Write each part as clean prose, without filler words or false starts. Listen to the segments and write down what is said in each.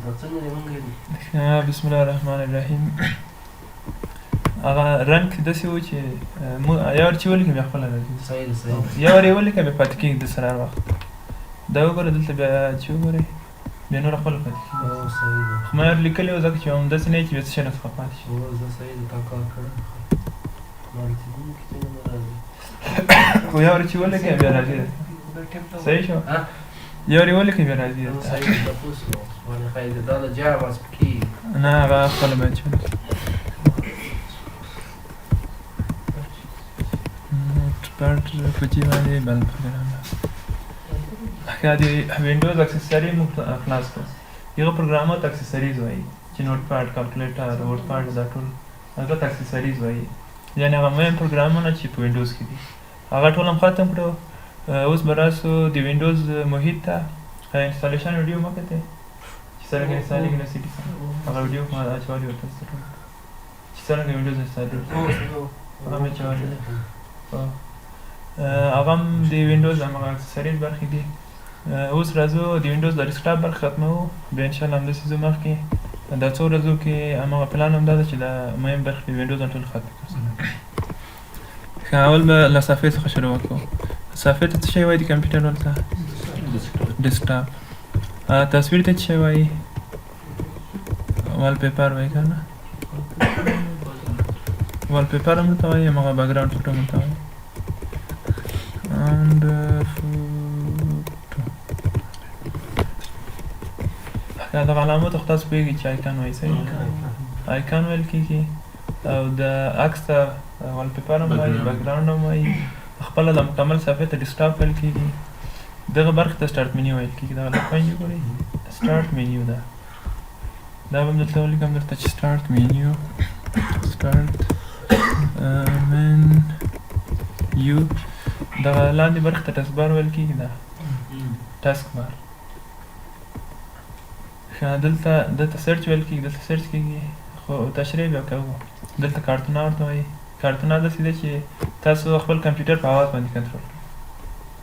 بسم الله الرحمن الرحیم. هغه رنګ داسې و چې یو چې ولیکم بیا خپله راځي، یو ور یې ولیکم بیا پاتې کېږي د سره هر وخت. دا وګوره دلته بیا چې وګورئ بیا نور خپله پاتې کېږي. خو ما یې لیکلي وو ځکه چې همداسې نه وي چې بیا څه شی نه څخه پاتې شي. خو یو ور چې ولیکم بیا راځي درته. صحیح شو؟ یو ور یې ولیکم بیا راځي درته. نه هغه خپله باید چې ولیکم. نوټپیډ په دې باندې بل پروګرام ده. ښه د وینډوز اکسسري موږ خلاص کړو. یو پروګرامات اکسسریز وایي چې نوټپیډ، کالکولیټر، ورډپیډ دا ټول هغه ته اکسسریز وایي، یعنې هغه مهم پروګرامونه چې په وینډوز کې دي هغه ټول هم ختم کړو. اوس به راسو د وینډوز محیط ته انسټالیشن ویډیو مو کتئ چې څرنګه انسټالېږي نو سي ډي هغه ویډیو ما اچولی وه تاسو ته چې څرنګه وینډوز انسټالېږي هغه مې اچولی دی. هغه هم د وینډوز همغه اکسسریز برخې دي. اوس راځو د وینډوز د ډیسکټاپ برخه ختموو، بیا انشاءالله همداسې ځو مخکې. دا څو ورځو کې همغه پلان هم دا ده چې د مهم برخې د وینډوز هم ټول ختم کړو. ښه اول به له صفحې څخه شروع وکړو. صفحې ته څه شی وایي د کمپیوټر ورته؟ ډیسکټاپ. تصویر ته څه شی وایي؟ وال پیپر وایي که نه؟ وال پیپر هم ورته وایي، همغه بیکګراونډ فوټو هم ورته وایي. دغه علامو ته خو تاسو پوهېږئ چې آیکن وایي، صحیح آیکن ویل کېږي. او د عکس ته وال پیپر هم وایي، بیکګراونډ هم وایي. خپله د مکمل صفحې ته ډیسکټاپ ویل کېږي. دغه برخې ته سټارټ منیو ویل کېږي. دغه لږ پنجې ګورئ سټارټ منیو ده. دا به هم دلته ولیکم درته چې سټارټ منیو دغه لاندې برخې ته ټاسک بار ویل کېږي. دا ټاسک بار. ښه دلته سرچ ویل کېږي، دلته سرچ کېږي. خو تشریح بیا کوو. دلته کارتونه ورته وایي. کارتونه داسې ده چې تاسو خپل کمپیوټر په اواز باندې کنټرول کړئ.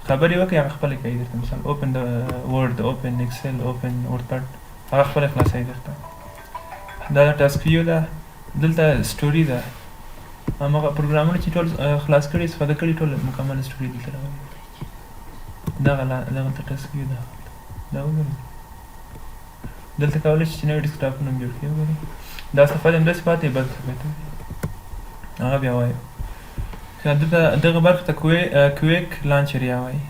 خبرې وکړئ هغه خپله کوي درته. مثال اوپن د ورډ، اوپن اکسل، اوپن ورډپیډ هغه خپله خلاصوي درته. دا د ټاسک ویو ده. دلته سټوري ده. همغه پروګرامونه چې ټول خلاص کړي استفاده کړي ټول مکمل سټوري دلته راغلي. دغه ټاسک ویو ده. دا وګورئ. دلته کولی شئ چې نوي ډیسکټاپونه هم جوړ کړئ. وګورئ دا صفحه دې همداسې پاتې بل صفحې ته هغه بیا وایو. دغه برخې ته کویک لانچر یا وایي.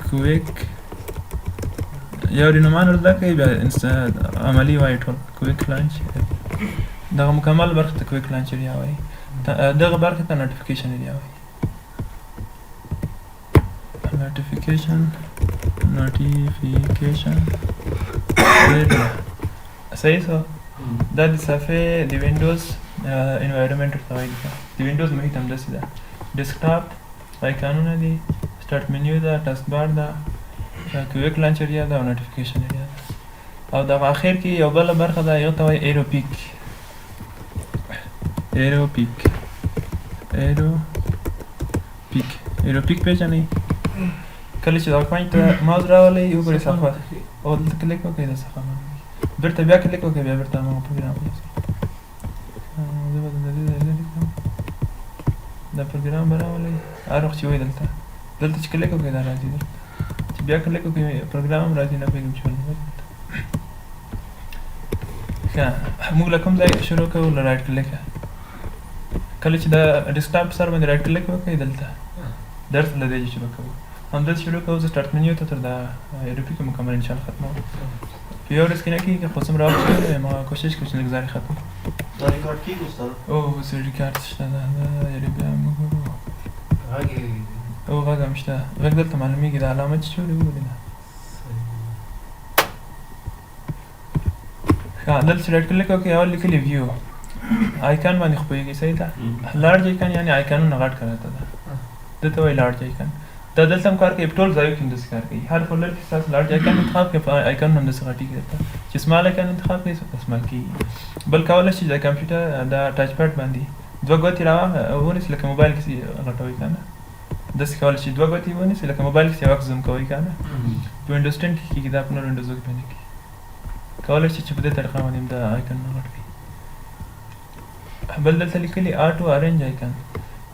کویک یو رینومان ور زده کوي، بیا عملي وایي ټول کویک لانچر. دغه مکمل برخې ته کویک لانچر یا وایي. دغه برخې ته نوټیفیکیشن ایریا وایي. نوټیفیکیشن صحیح شو. دا د صفحې د وینډوز انوایرمنټ ورته وایي. د وینډوز محیط همداسې ده. ډیسکټاپ آیکانونه دي، سټارټ منیو ده، ټاسک بار ده، کویک لانچر ایریا ده او نوټیفیکیشن ایریا ده. او دغه اخر کې یو بله برخه ده هغې ته وایي ایروپیک. ایروپیک پېژنئ؟ کله چې دغه پوینټ ته ماوس راولئ وګورئ صفحه او دلته کلیک وکړئ د صفحه باندې بېرته بیا کلیک وکړئ بیا بېرته هماغه پروګرام خلاص کړئ. زه به د دې ځای لرې کړم. دا پروګرام به راولئ هر وخت چې وایي دلته چې کلیک وکړئ دا راځي درته. چې بیا کلیک وکړئ پروګرام هم راځي. نه پوهېږم چې ولې راځي دلته. ښه موږ له کوم ځای شروع کوو؟ له رایټ کلیکه. کله چې د ډیسکټاپ سر باندې رایټ کلیک وکړئ دلته درس له دې شروع کوو. همداسې شروع کوو. زه سټارټ منیو ته تر دا ایروپیک مکمل انشاءالله ختموم. په یو ورځ کې نه کېږي خو څومره وخت شوی ما کوشش کوم چې لږ ځان ختم کړم. دا ریکارډ کېږي استاد؟ اوس ریکارډ شته. دا یارې بیا موږ وګورو. غږ هم شته. غږ دلته معلومېږي. دا علامه چې چولې وګورئ ده. ښه دلته چې رایټ کلیک وکړئ اول لیکلي ویو آیکن باندې خو پوهېږئ صحیح ده. لارج آیکن یعنې آیکنونه غټ کراته ده. دته وایي لارج آیکن. دا دلته هم کار کوي. په ټول ځایو کې همداسې کار کوي. هر فولډر کې ستاسو لارج آیکن انتخاب کړئ، آیکنونه همداسې غټېږي درته. چې سمال آیکن انتخاب کړئ سمال کېږي. بل کولی شئ چې د کمپیوټر د ټچ پیډ باندې دوه ګوتې ونیسئ لکه موبایل کې غټوئ که نه. داسې کولی شي 2 ګوتې ونیسئ لکه موبایل کې چې یو عکس زوم کوئ که نه په وینډوز 10 کې کېږي دا په نور وینډوزو کې باندې کېږي کولی شي چې په دې طریقه باندې هم دا آیکنونه غټ کړي بل دلته لیکلي آټو ارینج آیکن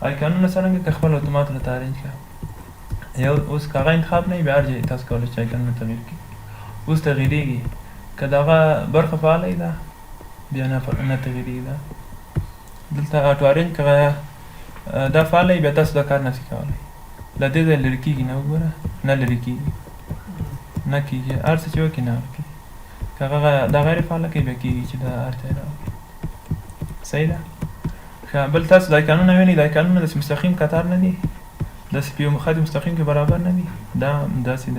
آیکنونه څرنګه که خپل اتومات راته ارینج کړه یو اوس که هغه انتخاب نه وي بیا هر ځای تاسو کولی شئ آیکنونه تغییر کړي اوس تغییرېږي که د هغه برخه فعاله ده بیا نه تغییرېږي دا دلته آټو ارینج که دا فعاله بیا تاسو دا کار نشئ کولی له دې ځای لرې کېږي نه وګوره نه لرې کېږي نه کېږي هر څه چې وکړي نه وکړي که هغه دا غیر فعاله کوي بیا کېږي چې دا هر ځای راوکړي صحیح ده ښه بل تاسو دا آیکنونه وینئ دا آیکنونه داسې مستقیم قطار نه دي داسې په یو خط مستقیم کې برابر نه دي دا داسې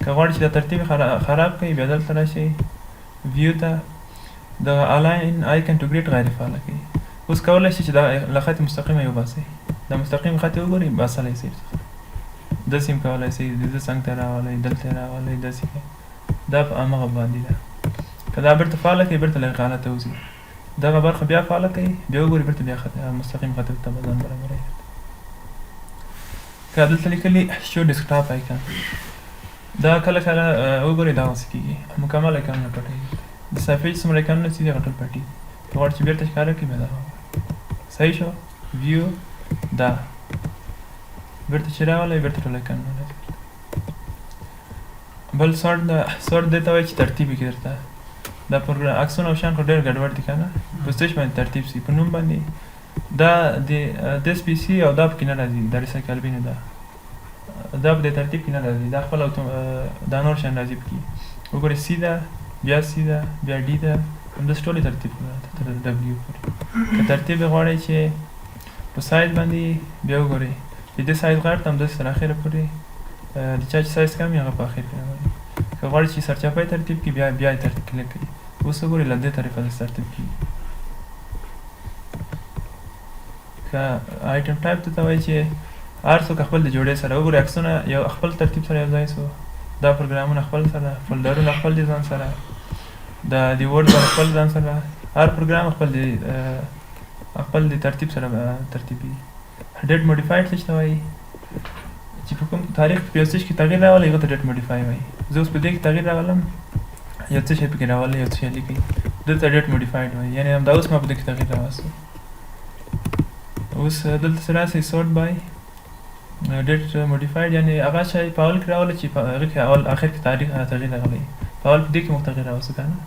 که غواړئ چې دا ترتیب خراب کړئ بیا دلته راشئ ویو ته د الاین آیکن ټو ګریډ غیر فعاله کوي اوس کولی شئ چې دا له خط مستقیمه یې وباسئ دا مستقیم خط یې وګورئ باسلی شئ داسې هم کولی شئ د ده څنګ ته راولئ دلته یې راولئ داسې کوئ دا په همغه باندې ده که دا بیرته فعاله کوي بیرته له حالت ته وځي دغه برخه بیا فعاله کوي بیا وګورئ بیرته بیا مستقیم خط ته به ځان برابروي که دلته لیکلي شو ډیسکټاپ آیکن دا کله کله وګورئ دغسې کېږي مکمل آیکنونه پټوي د صفحې چې څومره آیکنونه چې دي هغه ټول پټي که غواړئ چې بیرته ښکاره کړي بیا دغه صحیح شو ویو دا بیرته چې راولئ بیرته ټول آیکنونه راځي بل سورټ دې ته وایي چې ترتیب یې کړي درته دا پروګرام عکسونه او شیان خو ډېر ګډوډ دي که نه په سټیج باندې ترتیب شي په نوم باندې دا د دس پی سي او دا پکې نه راځي دا ریسایکل نه ده دا په دې ترتیب کې نه راځي دا خپل دا نور شیان راځي پکې وګورئ سی ده بیا سی ده بیا ډي ده همداسې ټولې ترتیب تر ډبلیو پورې که ترتیب یې غواړئ چې په سایز باندې بیا وګورئ چې دې سایز غټ همداسې تر اخره پورې د چا چې سایز کم وي هغه په اخر کې راولئ که غواړئ چې سرچپه ترتیب کړي بیا یې ترتیب کلیک کړئ اوس وګورئ له دې طریقه داسې ترتیب کېږي که آیټم ټایپ ته وایي چې هر څوک خپل د جوړې سره وګورئ عکسونه یو خپل ترتیب سره یو ځای شو دا پروګرامونه خپل سره فولډرونه خپل دي ځان سره د ورډ خپل ځان سره هر پروګرام خپل د ترتیب سره ترتیبي ډیټ موډیفاید څه ته وایي چې په کوم تاریخ په یو څه کې تغییر راولي هغه ته ډیټ موډیفای وایي زه اوس په دې کې تغییر راولم یو څه شی پکې راولي یو څه شی لیکي دلته ډیټ موډیفاید وایي یعنې همدا اوس ما په دې کې تغییر راوستو اوس دلته سره راسئ سورټ بای ډیټ موډیفاید یعنې هغه شی په اول کې راوله چې په هغه کې اول اخر کې تاریخ تغییر راغلی په اول په دې کې مو تغییر راوستو که نه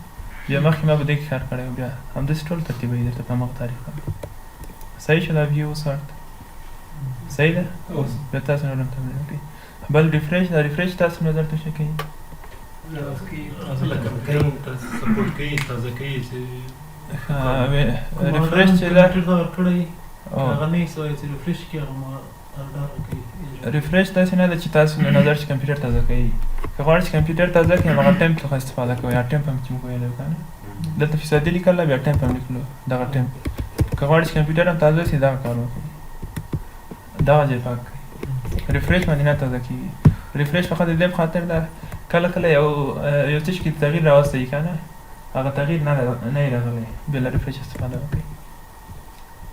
بیا مخکې ما په دې کې کار کړی و بیا همداسې ټول ترتیبوي درته په همغه تاریخ باندې صحیح شو دا ویو سورټ صحیح ده بیا تاسو نور هم تمرین وکړئ بل ریفریش دا ریفریش تاسو نظر ته څه کوي ریفریش چې ریفریش داسې نه ده چې تاسو نظر چې کمپیوټر تازه کوي که غواړئ چې کمپیوټر تازه کړئ هغه ټیمپ څخه استفاده کوئ هغه ټیمپ هم چې موږ ویلی که نه دلته فیصدي لیکله بیا ټیمپ هم لیکلو دغه ټیمپ که غواړئ چې کمپیوټر هم تازه شي دغه کار وکړئ دغه ځای پاک کړئ ریفریش باندې نه تازه کېږي ریفریش فقط د دې په خاطر ده کله کله یو څه کې تغییر راوستی که نه هغه تغییر نه یې راغلی بیا له ریفریش استفاده وکړئ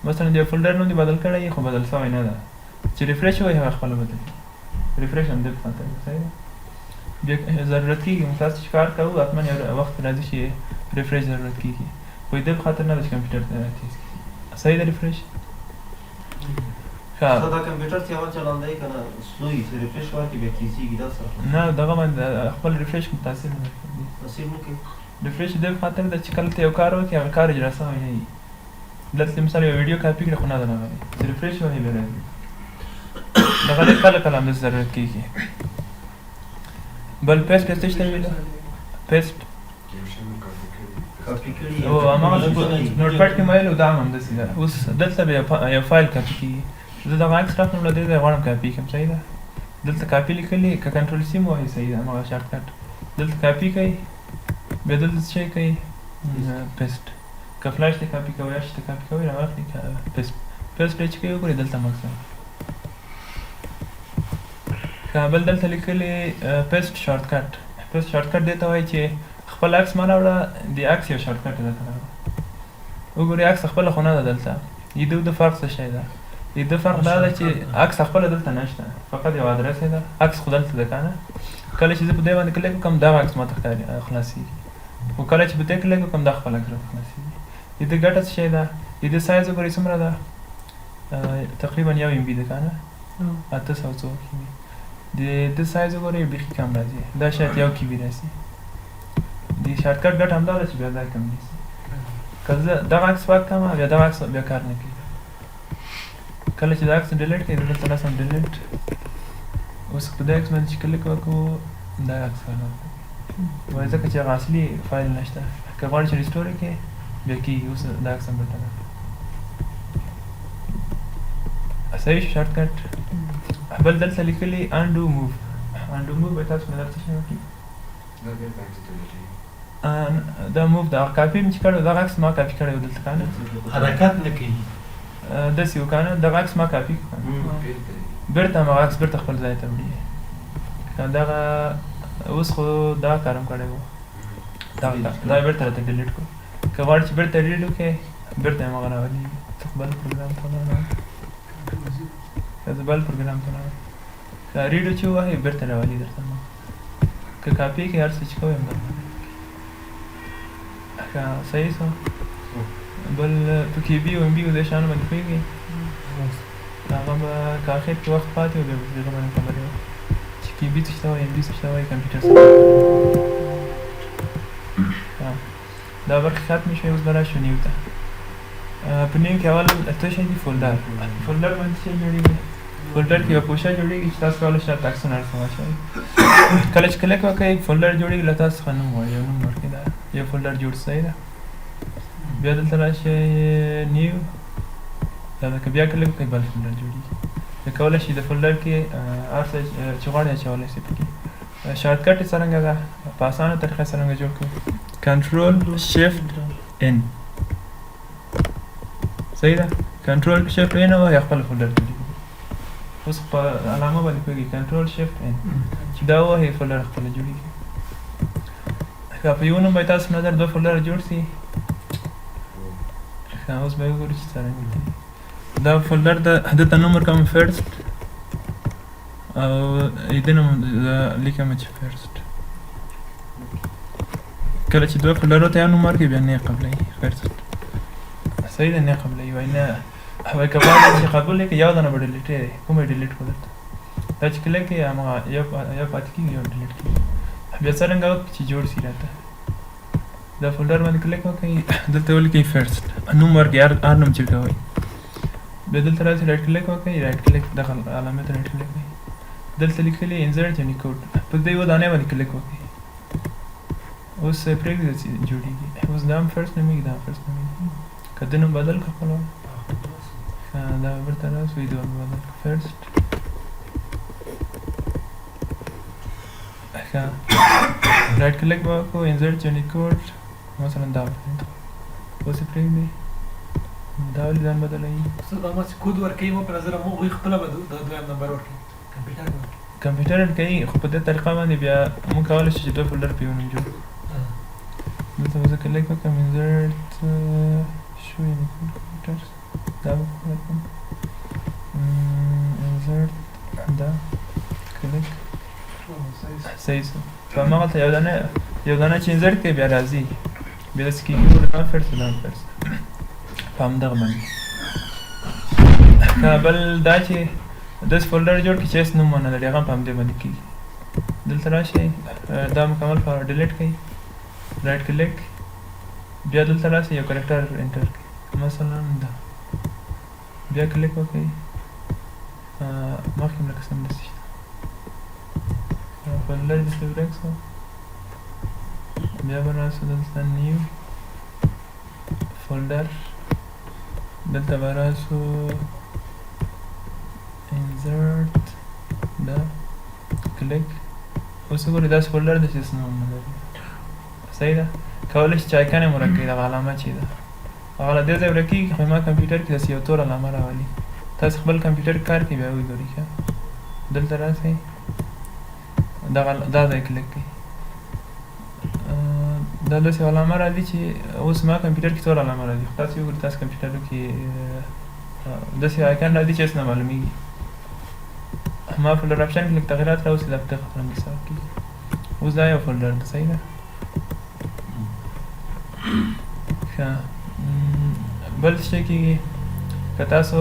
مثلا د یو فولډر نوم دې بدل کړی خو بدل شوی نه ده چې ریفریش وایي هغه خپله بدلوي ریفریش هم دې په خاطر ده صحیح ده بیا ضرورت کېږي موږ تاسو چې کار کوو حتما یو وخت راځي چې ریفریش ضرورت کېږي خو دې په خاطر نه ده چې کمپیوټر ته تیز کېږي صحیح ده ریفریش دا کمپیوټر چې اول چلاندی که نه سلو وي چې ریفریش ورکړي بیا تیزېږي دا سره نه دغه باندې خپل ریفریش کوم تاثیر نه کوي تاثیر نه کوي ریفریش دې په خاطر ده چې کله ته یو کار وکړې هغه کار اجرا شوی نه وي دلته مثال یو ویډیو کاپي کړې خو نه ده راغلی چې ریفریش وهي بیا راځي دغه ډېر کله کله همداسې ضرورت کېږي بل پیسټ څه ته ویله پیسټ او هماغه نوټ پیډ کې مې ویل دا هم همداسې ده اوس دلته به یو فایل کاپي کېږي زه دغه عکس راکړم له دې ځای غواړم کاپي کړم صحیح ده دلته کاپي لیکلي که کنټرول سی مو وهئ صحیح ده هماغه شارټ کټ دلته کاپي کوئ بیا دلته څه شی کوئ پیسټ که فلاش ته کاپي کوئ یا شي ته کاپي کوئ راواخلئ پیسټ چې کوئ وګورئ دلته مقصد که بل دلته لیکلي پیسټ شارټ کټ پیسټ شارټ کټ دې ته وایي چې خپل عکس ما راوړه د عکس یو شارټ کټ یې درته راوړه وګورئ عکس خپله خو نه ده دلته د فرق څه شی ده د فرق دا ده چې عکس خپله دلته نشته، فقط یو ادرس دی، عکس خو دلته ده که نه. کله چې زه په دې باندې کلیک وکړم دغه عکس ماته خلاصېږي، خو کله چې په دې کلیک وکړم دا خپل عکس خلاصېږي. د دې ګټه څه شی ده؟ د دې سایز وګورئ څومره ده، تقریبا 1 MB ده که نه، 800 KB. د دې سایز وګورئ بیخي کم راځي، دا شاید 1 KB راسي. د شارټکټ ګټه همدا ده چې بیا دا کم نیسي. که زه دغه عکس پاک کړم بیا دغه عکس بیا کار نه کوي. کله چې دا عکس ډیلیټ کړئ دلته راسم ډیلیټ، اوس په دې عکس باندې چې کلیک وکړو دا عکس خلاص وایي ځکه چې هغه اصلي فایل نشته. که غواړئ چې ریسټور یې کړئ بیا کېږي. اوس دا عکس هم دلته ده، صحیح شو شارټکټ. بل دلته لیکلي انډو موو، انډو موو به تاسو نظر څه شی وکړي، دا موو دا کاپي مې چې کړی دغه عکس ما کاپي کړی و دلته که نه حرکت نه کوي داسې و که نه، دغه عکس ما کاپي کړ بېرته همغه عکس بېرته خپل ځای ته وړي. دغه اوس خو دا کار هم کړی و، دا بېرته راته ډیلیټ کړو. که غواړئ چې بېرته ریډ وکړئ بېرته همغه راولي. څه بل پروګرام ته ولاړم، که زه بل پروګرام ته ولاړم که ریډ چې ووهئ بېرته راولي درته. که کاپي کړئ هر څه چې کوئ همدلته که صحیح شو. بل په KB او MB او دې شیانو باندې پوهېږئ، هغه به که اخر کې وخت پاتې و بیا به دغه باندې خبرې وکړو چې KB څه شته وایي، MB څه شته وایي، کمپیوټر څه دا برخې ختمې شوې. اوس به راشو نیو ته. په نیو کې اول څه شی دي؟ فولډر. فولډر باندې څه جوړېږي؟ فولډر کې یوه کوشه جوړېږي چې تاسو کولی شئ عکسونه هر څه واچوئ. کله چې کلیک وکړئ فولډر جوړېږي، له تاسو څخه نوم غواړي، یو نوم ورکړئ. دا یو فولډر جوړ صحیح ده. بیا دلته راشئ نیو، که بیا کلیک وکړئ بل فولډر جوړېږي. بیا کولی شئ د فولډر کې هر څه چې غواړئ اچولی شئ پکې. شارټکټ یې څرنګه ده؟ په اسانه طریقه څرنګه جوړ کړو؟ کنټرول شفټ ان، صحیح ده. کنټرول شفټ ان وایي خپل فولډر جوړېږي. اوس په علامه باندې پوهېږئ کنټرول شفټ ان چې دا ووهئ فولډر خپله جوړېږي. که په یو نوم باندې تاسو نظر 2 فولډر جوړ شي، اوس به وګورو چې څرنګه دي. دا فولډر دلته نوم ورکوم فرست او دې نوم لیکم چې فرست. کله چې 2 فولډرو ته یو نوم ورکړئ بیا نه یې قبلوي فرست، صحیح ده، نه یې قبلوي. وایي نه وایي که غواړئ چې قبول یې کړئ یو دانه به ډیلیټ یې کومه یې ډیلیټ کړو دلته. دا چې کلیک کړئ همغه یو پاتې کېږي یو ډیلیټ کېږي. بیا څرنګه وکړئ چې جوړ شي راته. دا فولډر باندې کلیک وکړئ، دلته ولیکئ فرست، نوم ورکړئ هر نوم چې کوئ. بیا دلته راشئ رایټ کلیک وکړئ، رایټ کلیک دغه علامې ته رایټ کلیک کړئ، دلته لیکلي انسرټ یونیکوډ، په دې یوه دانې باندې کلیک وکړئ. اوس پرېږدئ چې جوړېږي. اوس دا هم فرست نومېږي، دا هم فرست نومېږي. که دې نوم بدل کړه خپل دا بېرته راشو دې بدل کړه فرست. ښه رایټ کلیک به وکړو، انسرټ یونیکوډ مثلا دا اوس یې پرېږدئ، دا ولې ځان بدلوي؟ ما چې کود ورکوي ما په نظر هغوی خپله به د دویم نمبر ورکړي، کمپیوټر کوي. خو په دې طریقه باندې بیا موږ کولی شو چې 2 فولډر په یو نوم جوړ کړو. دلته به زه کلیک وکړم انسرټ شو یونیکوډ کمپیوټرز، دا به وکړم انسرټ دا کلیک، صحیح شو. په هماغلته یو دانه چې انسرټ کوي بیا راځي، بیا داسې کېږي دا فرست دا فرست په همدغه باندې. بل دا چې داسې فولډر جوړ کړي چې هېڅ نوم ونه لري، هغه هم په همدې باندې کېږي. دلته راشئ دا مکمل ډیلیټ کړئ، رایټ کلیک، بیا دلته راشئ یو کرکټر انټر کړئ، مثلا دا بیا کلیک وکړئ، مخکې لکه سمدستي شته فولډر داسې ورک شو. بیا به راشو دلته نیو فولډر، دلته به راشو انسرټ دا کلیک. اوس وګورئ داسې فولډر دی چې هېڅ نوم نه لري، صحیح ده. کولی شئ چې آیکن یې ورک کړئ، دغه علامه چې ده هغه له دې ځای ورک کېږي، خو زما کمپیوټر کې داسې یو تور علامه راولي. تاسو خپل کمپیوټر کې کار کوئ بیا وګورئ. ښه دلته راشئ دا ځای کلیک کړئ، دا داسې علامه راځي چې اوس زما کمپیوټر کې تور علامه راځي، خو تاسو وګورئ تاسو کمپیوټر کې داسې آیکن راځي چې هېڅ نه معلومېږي. ما فولډر آپشن کې لږ تغیرات راوستي دا په دې خاطر مثال کېږي. اوس دا یو فولډر ده صحیح ده. ښه بل څه کېږي که تاسو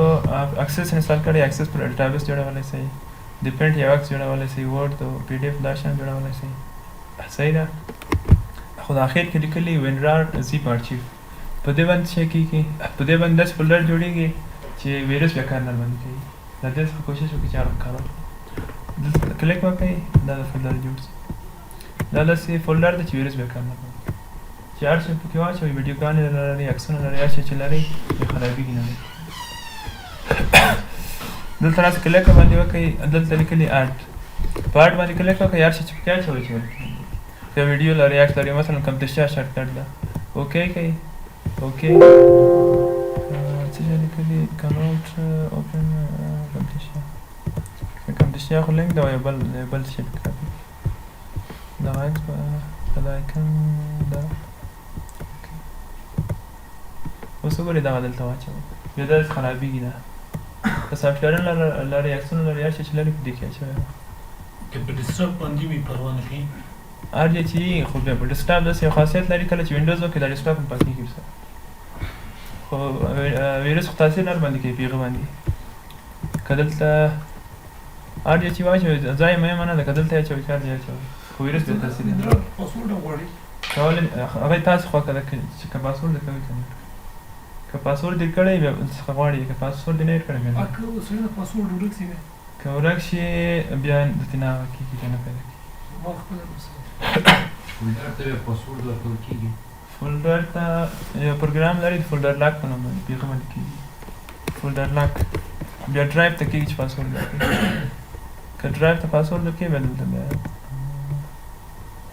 اکسس انسټال کړئ اکسس پر ډیټابیس جوړولی شئ د پرنټ یو عکس جوړولی شئ ورډ د پی ډي اف دا شیان جوړولی شئ صحیح ده. خو د اخر کې لیکلي وینرار زیپ ارچیو په دې باندې څه کېږي په دې باندې داسې فولډر جوړېږي چې ویروس بیا کار نه باندې کوي. د دې څخه کوشش وکړئ چې هغه کار وکړي. دلته کلیک وکړئ دا د فولډر جوړ شي. دا داسې فولډر دی چې ویروس بیا کار نه کوي چې هر څه پکې واچوئ ویډیوګانې لرئ عکسونه لرئ هر څه چې لرئ بیا خرابېږي نه. دلته راسه کلیک باندې وکړئ دلته لیکلي اډ په اډ باندې کلیک وکړئ هر څه چې پکې اچوئ چې که ویډیو لرئ عکس لرئ مثلا کمپیوټر شارټ کټ ده اوکې کوئ اوکې څه شی لیکلي کنوټ اوپن کمپیوټر خو لینک ده او یو بل شی پکې راځي دغه عکس په دا آیکن ده اوس وګورئ دغه دلته واچوئ بیا دا خرابېږي ده. که سافټویرونه لرئ عکسونه لرئ هر څه چې لرئ په دې کې اچوئ. که په ډیسکټاپ باندې وي پروا نه کوي هر ځای چې وي خو بیا په ډیسکټاپ داسې یو خاصیت لري کله چې وینډوز وکړئ دا ډیسکټاپ هم پاکېږي ورسره خو ویروس خو تاثیر نه ورباندې کوي په هغه باندې. که دلته هر ځای چې واچوئ ځای مهمه نه ده که دلته یې اچوئ که هر ځای اچوئ خو ویروس بیا تاثیر نه کوي. پاسورډ هم غواړي کولی هغه تاسو خواته ده چې که پاسورډ دې کوئ که نه که پاسورډ دې کړی بیا څخه غواړي که پاسورډ دې نه یې کړی بیا نه که اوسنی پاسورډ ورک شي که ورک شي بیا درته نه هغه کېږي بیا نه پیدا کېږي. ما خپله فولډر ته پاسورډ ورکول کېږي. فولډر ته یو پروګرام لري د فولډر لاک په نوم باندې په هغه باندې کېږي فولډر لاک. بیا ډرایو ته کېږي چې پاسورډ ورکړي. که ډرایو ته پاسورډ ورکړي بیا دلته بیا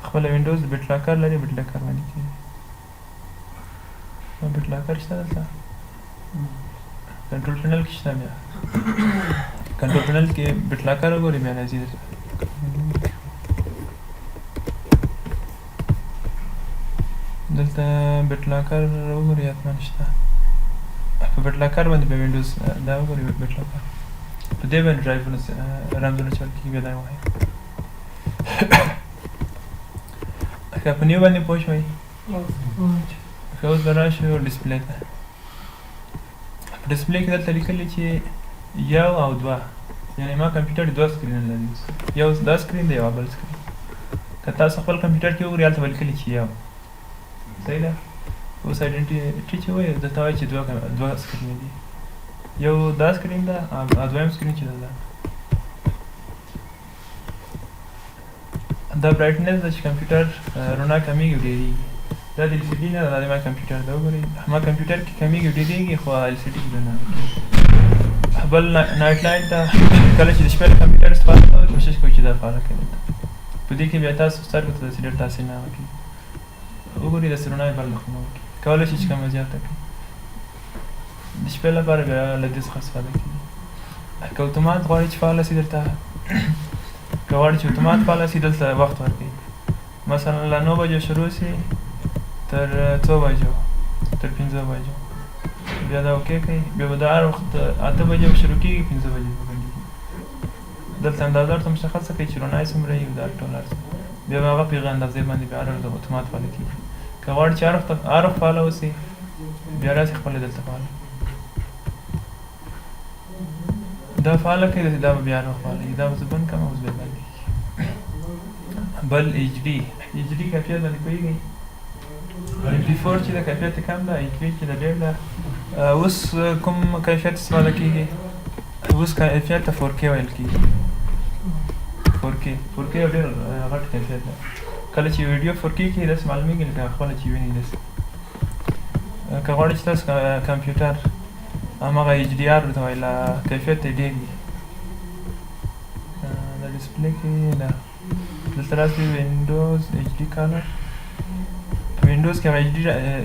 خپله وینډوز بیټ لاکر لري بیټ لاکر باندې کېږي. بیټ لاکر شته دلته کنټرول پینل کې شته بیا کنټرول پینل کې بیټ لاکر وګورئ بیا راځي دلته دلته بیټ لاکر وګورئ حتما شته په بیټ لاکر باندې په وینډوز دا وګورئ بیټ لاکر په دې باندې ډرایوونه رمزونه چل کېږي بیا دا یې ووایئ. که په نیو باندې پوه شوئ ښه اوس به راشو ډسپلی ته. په ډسپلی کې دلته لیکلي چې یو او دوه یعنې ما کمپیوټر دوه سکرینونه لري یو دا سکرین دی یو بل سکرین. که تاسو خپل کمپیوټر کې وګورئ هلته به لیکلي چې یو صحیح ده. اوس آیډنټي چې وایي درته وایي چې دوه سکرینونه دي یو دا سکرین ده او دویم سکرین چې ده دا برایټنس ده چې کمپیوټر رڼا کمیږي ډېرېږي دا د LCD نه ده دا د ما کمپیوټر ده وګورئ ما کمپیوټر کې کمیږي ډېرېږي خو LCD کې رڼا بل نایټ لایټ ده کله چې د شپې له کمپیوټر استفاده کوئ کوشش کوئ چې دا فعاله کړئ. په دې کې بیا تاسو سترګو ته داسې ډېر تاثیر نه وکړي وګورئ داسې رڼا یې بل مخ نه وکړي کولی شئ چې کمه زیاته کړئ د شپې لپاره بیا له دې څخه استفاده کېږي. که اتومات غواړئ چې فعاله شي درته که غواړئ چې اتومات فعاله شي دلته وخت ورکوي مثلا له 9 بجو شروع شي تر 2 بجو تر 15 بجو بیا دا اوکې کوئ بیا به د هر وخت 8 بجې به شروع کېږي 15 بجې به بندېږي. دلته اندازه ورته مشخصه کوي چې رڼا یې څومره وي دا ټول هر څه بیا به هغه په هغه اندازې باندې بیا هر وخت اتومات فعاله کېږي. که غواړئ چې هر وخت فعاله اوسي بیا راسئ خپله دلته فعاله دا فعاله کوي دا به بیا هر وخت فعاله دا به زه بند کړم اوس بیا بندېږي. بل HD کیفیت باندې پوهېږئ MP4 چې د کیفیت کم ده HD چې د ډېر ده. اوس کوم کیفیت استفاده کېږي اوس کیفیت ته 4K ویل کېږي 4K یو ډېر غټ کیفیت ده. کله چې ویډیو 4K کې داسې معلومېږي لکه خپله چې وینئ داسې. که غواړئ چې تاسو کمپیوټر هماغه HDR ورته وایي له کیفیت یې ډېر وي د ډسپلی کې ده دلته راسئ وینډوز HD کالر په وینډوز کې هغه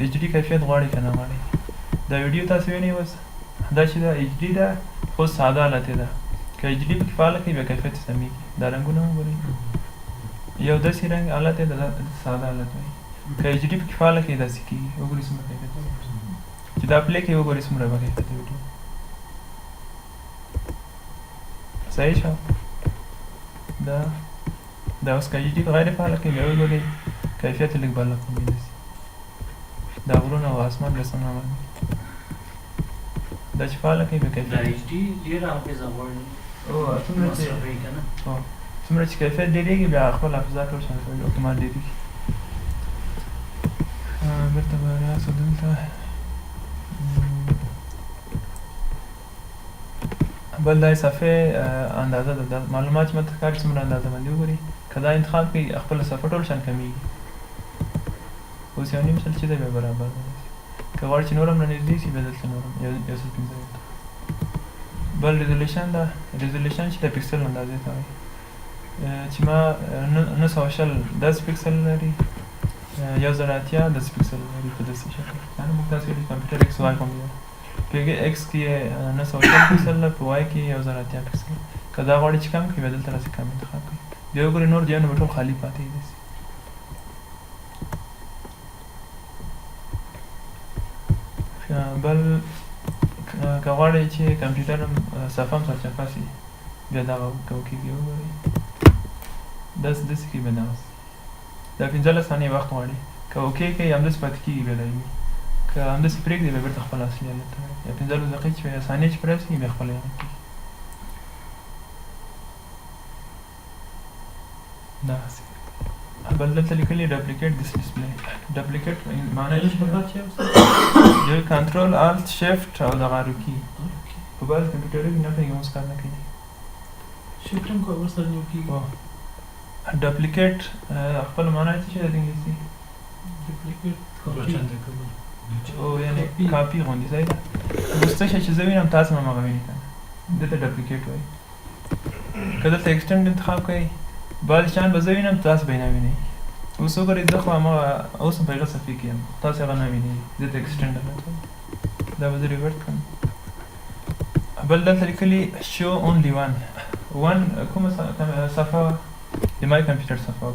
HD کیفیت غواړئ که نه غواړئ دا ویډیو تاسو وینئ اوس دا چې ده HD ده خو ساده حالت یې ده. که HD پکې فعاله کړئ بیا کیفیت یې سمېږي. دا رنګونه وګورئ یو داسې رنګ حالت یې ده ساده حالت وایي. که HD پکې فعاله کړئ داسې کېږي وګورئ څومره کیفیت چې دا پلی کوي وګورئ څومره به کیفیت ویډیو صحیح شو دا اوس که جدید غیر فعاله کې بیا وګورئ کیفیت لږ بالا کمې داسې دا غرونه او اسمان به سم نه معلومېږي دا چې فعاله کوي بیا دا کیفیت ایچ ډي ډېر حافظه غواړي او څومره چې مصرفوي که نه څومره چې کیفیت ډېرېږي بیا خپل حافظه ټول شان کوي احتمال ډېرېږي بېرته به راسو دلته بل دا صفحې اندازه ده دا معلومات چې ماته ښکاري څومره اندازه باندې وګورئ که دا انتخاب کړئ خپله صفحه ټول شان کمیږي اوس یو نیم سل چې دی بیا برابر ده که غواړئ چې نور هم رانږدې شي بیا دلته نور هم یو سل پنځه ویشت بل ریزولیشن ده ریزولیشن چې د پکسل اندازې ته وایي چې ما 910 پکسل لري 1080 پکسل لري په داسې شکل یعنې موږ تاسو ویلي کمپیوټر ایکس واي کوم دی په ایکس کې 910 پکسل ده په واي کې 1080 پکسل که دا غواړئ چې کم کړئ بیا دلته راسې کم انتخاب کړئ بیا وګورئ نور ځایونه به ټول خالي پاتې دي بل که غواړئ چې کمپیوټر هم صفحه هم سرچپه شي بیا دغه وکړئ وګورئ داسې کړئ بیا دغسې دا 15 ثانیې وخت غواړي که اوکې کوئ همداسې پاتې کېږي بیا دایمي که همداسې پرېږدئ بیا بېرته خپل اصلي حالت ته راشي یا 15 دقیقې چې ثانیې چې پوره شي بیا خپل هغه کېږي داسې بل دلته لیکلي ډپلیکیټ دس ډسپلی ډپلیکیټ معنی یې یو کنټرول الټ شفټ او دغه روکي په بعض کمپیوټرونو کې نه پوهېږم اوس کار نه کوي شفټ هم کوه ورسره نیو کېږي ډپلیکیټ خپل معنی څه شی ده د انګلیسي ډپلیکیټ او یعنې کاپي غوندې صحیح ده اوس څه شی چې زه وینم تاسو هم هغه وینئ که نه دې ته ډپلیکیټ وایي که دلته ایکسټنډ انتخاب کوئ بعض شیان به زه وینم تاسو به یې نه وینئ اوس وګورئ زه خو هماغه اوس هم په هغه صفحې کې یم تاسو هغه نه وینئ دې ته ایکسټنډ دا به زه ریورټ کړم بل دلته لیکلي شو اونلی ون کومه صفحه د مای کمپیوټر صفحه